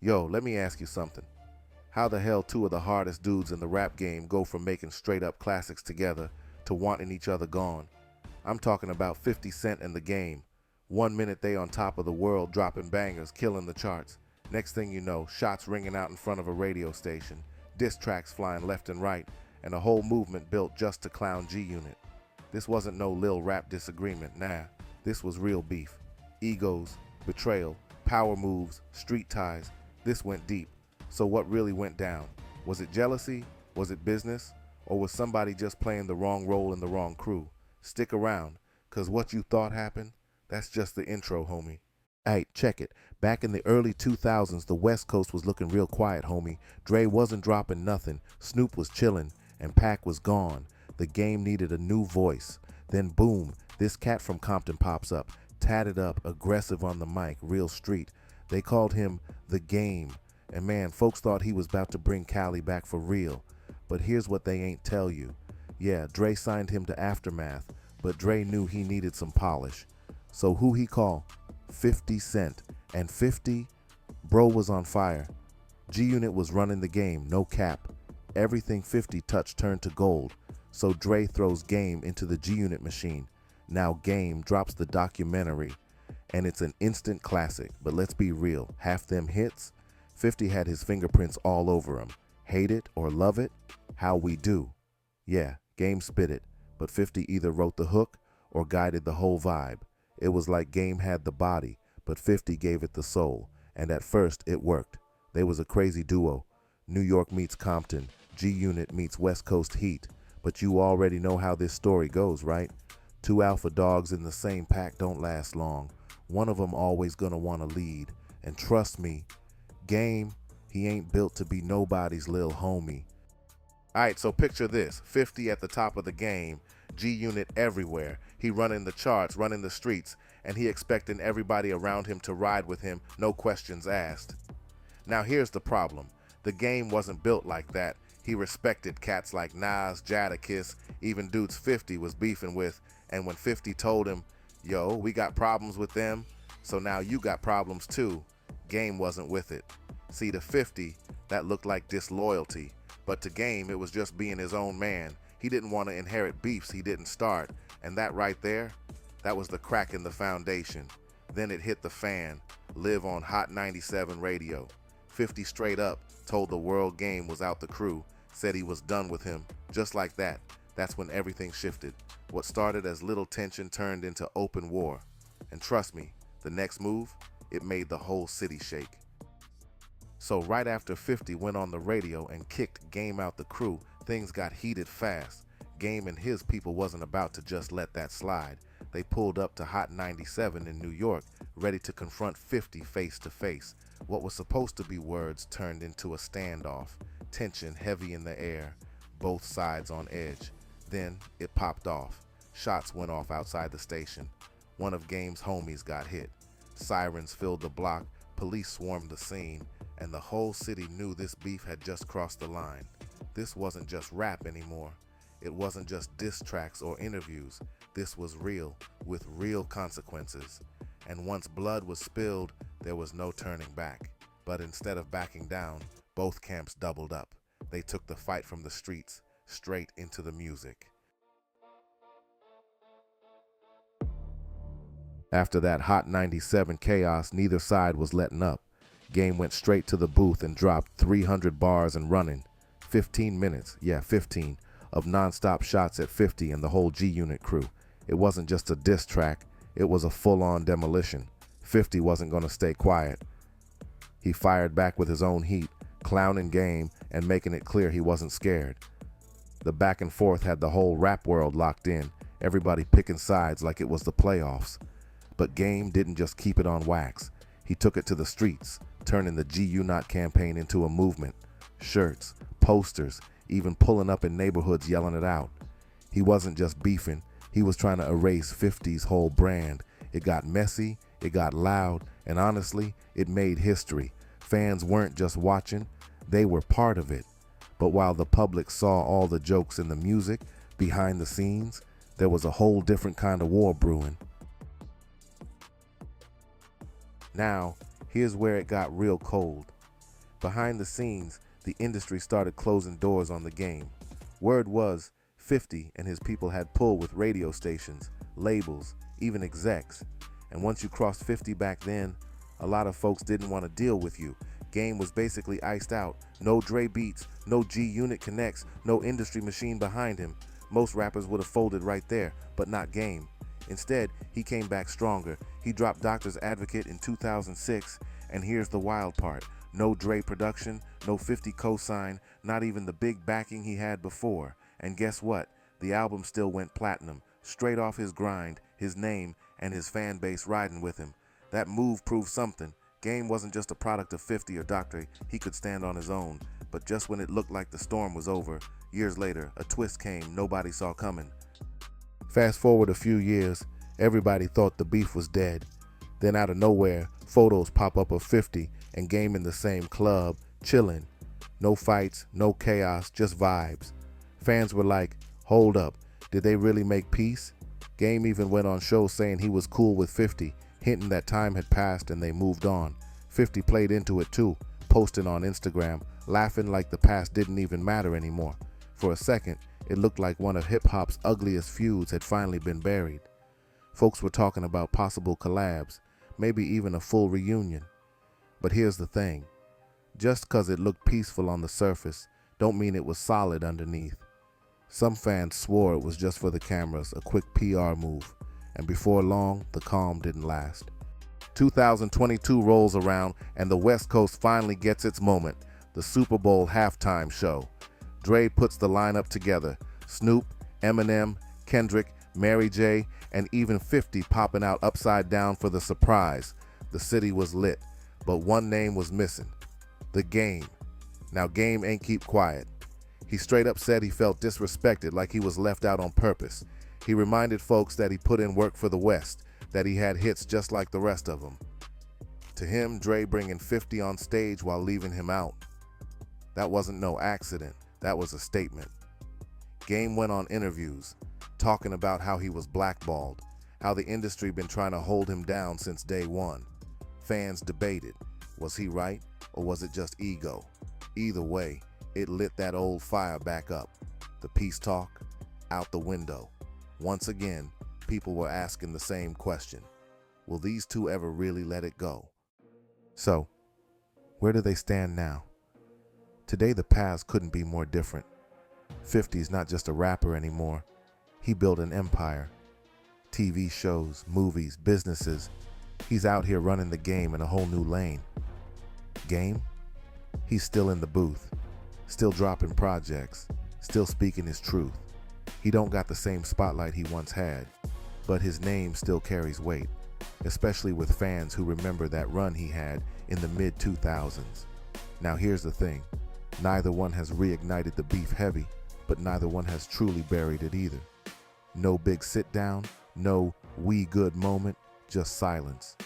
Yo, let me ask you something. How the hell two of the hardest dudes in the rap game go from making straight up classics together to wanting each other gone? I'm talking about 50 Cent and the Game. 1 minute they on top of the world dropping bangers, killing the charts. Next thing you know, shots ringing out in front of a radio station, diss tracks flying left and right, and a whole movement built just to clown G-Unit. This wasn't no lil rap disagreement, nah. This was real beef. Egos, betrayal, power moves, street ties. This went deep. So what really went down? Was it jealousy? Was it business? Or was somebody just playing the wrong role in the wrong crew? Stick around, cause what you thought happened, that's just the intro, homie. Aight, check it. Back in the early 2000s, the West Coast was looking real quiet, homie. Dre wasn't dropping nothing, Snoop was chillin', and Pac was gone. The game needed a new voice. Then boom, this cat from Compton pops up, tatted up, aggressive on the mic, real street. They called him The Game. And man, folks thought he was about to bring Cali back for real. But here's what they ain't tell you. Yeah, Dre signed him to Aftermath, but Dre knew he needed some polish. So who he call? 50 Cent. And 50, bro was on fire. G-Unit was running the game, no cap. Everything 50 touched turned to gold. So Dre throws Game into the G-Unit machine. Now Game drops the documentary. And it's an instant classic, but let's be real, half them hits, 50 had his fingerprints all over him. Hate it or love it? How we do. Yeah, Game spit it, but 50 either wrote the hook or guided the whole vibe. It was like Game had the body, but 50 gave it the soul, and at first it worked. They was a crazy duo. New York meets Compton, G-Unit meets West Coast Heat, but you already know how this story goes, right? Two alpha dogs in the same pack don't last long. One of them always gonna wanna lead, and trust me, Game, he ain't built to be nobody's lil homie. Alright, so picture this, 50 at the top of the game, G-Unit everywhere, he running the charts, running the streets, and he expecting everybody around him to ride with him, no questions asked. Now here's the problem, the Game wasn't built like that. He respected cats like Nas, Jadakiss, even dudes 50 was beefing with, and when 50 told him, yo, we got problems with them, so now you got problems too, Game wasn't with it. See, to 50, that looked like disloyalty, but to Game, it was just being his own man. He didn't want to inherit beefs he didn't start, and that right there, that was the crack in the foundation. Then it hit the fan, live on Hot 97 radio. 50 straight up told the world Game was out the crew, said he was done with him, just like that. That's when everything shifted. What started as little tension turned into open war. And trust me, the next move, it made the whole city shake. So right after 50 went on the radio and kicked Game out the crew, things got heated fast. Game and his people wasn't about to just let that slide. They pulled up to Hot 97 in New York, ready to confront 50 face to face. What was supposed to be words turned into a standoff. Tension heavy in the air, both sides on edge. Then it popped off. Shots went off outside the station. One of Game's homies got hit. Sirens filled the block, police swarmed the scene, and the whole city knew this beef had just crossed the line. This wasn't just rap anymore. It wasn't just diss tracks or interviews. This was real, with real consequences. And once blood was spilled, there was no turning back. But instead of backing down, both camps doubled up. They took the fight from the streets straight into the music. After that Hot 97 chaos, neither side was letting up. Game went straight to the booth and dropped 300 bars and running. 15 minutes, yeah 15, of non-stop shots at 50 and the whole G-Unit crew. It wasn't just a diss track, it was a full-on demolition. 50 wasn't gonna stay quiet. He fired back with his own heat, clowning Game and making it clear he wasn't scared. The back and forth had the whole rap world locked in, everybody picking sides like it was the playoffs. But Game didn't just keep it on wax. He took it to the streets, turning the G-Unit campaign into a movement. Shirts, posters, even pulling up in neighborhoods yelling it out. He wasn't just beefing, he was trying to erase 50's whole brand. It got messy, it got loud, and honestly, it made history. Fans weren't just watching, they were part of it. But while the public saw all the jokes in the music, behind the scenes, there was a whole different kind of war brewing. Now, here's where it got real cold. Behind the scenes, the industry started closing doors on the game. Word was 50 and his people had pull with radio stations, labels, even execs. And once you crossed 50 back then, a lot of folks didn't want to deal with you. Game was basically iced out. No Dre beats, no G-Unit connects, no industry machine behind him. Most rappers would have folded right there, but not Game. Instead, he came back stronger. He dropped Doctor's Advocate in 2006, and here's the wild part. No Dre production, no 50 cosign, not even the big backing he had before. And guess what? The album still went platinum, straight off his grind, his name, and his fan base riding with him. That move proved something. Game wasn't just a product of 50 or Dr. He could stand on his own. But just when it looked like the storm was over, years later, a twist came nobody saw coming. Fast forward a few years, everybody thought the beef was dead. Then out of nowhere, photos pop up of 50 and Game in the same club, chilling. No fights, no chaos, just vibes. Fans were like, hold up, did they really make peace? Game even went on shows saying he was cool with 50, hinting that time had passed and they moved on. 50 played into it too, posting on Instagram, laughing like the past didn't even matter anymore. For a second, it looked like one of hip-hop's ugliest feuds had finally been buried. Folks were talking about possible collabs, maybe even a full reunion. But here's the thing. Just 'cause it looked peaceful on the surface, don't mean it was solid underneath. Some fans swore it was just for the cameras, a quick PR move, and before long, the calm didn't last. 2022 rolls around, and the West Coast finally gets its moment, the Super Bowl halftime show. Dre puts the lineup together, Snoop, Eminem, Kendrick, Mary J, and even 50 popping out upside down for the surprise. The city was lit, but one name was missing, The Game. Now Game ain't keep quiet. He straight up said he felt disrespected, like he was left out on purpose. He reminded folks that he put in work for the West, that he had hits just like the rest of them. To him, Dre bringing 50 on stage while leaving him out, that wasn't no accident, that was a statement. Game went on interviews, talking about how he was blackballed, how the industry been trying to hold him down since day one. Fans debated, was he right or was it just ego? Either way, it lit that old fire back up. The peace talk, out the window. Once again, people were asking the same question. Will these two ever really let it go? So, where do they stand now? Today the past couldn't be more different. 50's not just a rapper anymore. He built an empire. TV shows, movies, businesses. He's out here running the game in a whole new lane. Game? He's still in the booth, still dropping projects, still speaking his truth. He don't got the same spotlight he once had, but his name still carries weight, especially with fans who remember that run he had in the mid-2000s. Now here's the thing. Neither one has reignited the beef heavy, but neither one has truly buried it either. No big sit down, no we good moment, just silence.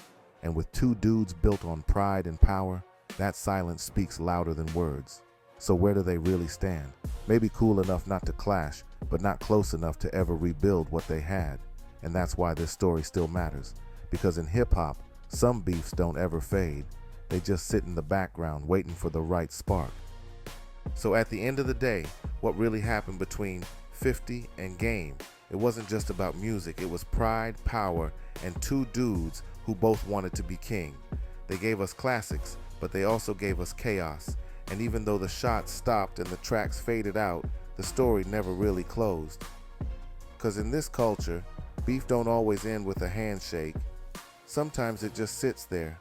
And with two dudes built on pride and power, that silence speaks louder than words. So where do they really stand? Maybe cool enough not to clash, but not close enough to ever rebuild what they had. And that's why this story still matters. Because in hip-hop, some beefs don't ever fade. They just sit in the background waiting for the right spark. So at the end of the day, what really happened between 50 and Game? It wasn't just about music, it was pride, power, and two dudes who both wanted to be king. They gave us classics, but they also gave us chaos. And even though the shots stopped and the tracks faded out, the story never really closed. 'Cause in this culture, beef don't always end with a handshake. Sometimes it just sits there,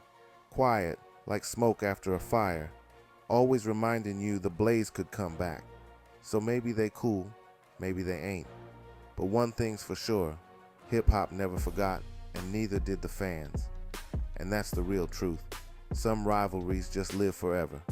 quiet, like smoke after a fire, always reminding you the blaze could come back. So maybe they cool, maybe they ain't. But one thing's for sure, hip-hop never forgot, and neither did the fans. And that's the real truth. Some rivalries just live forever.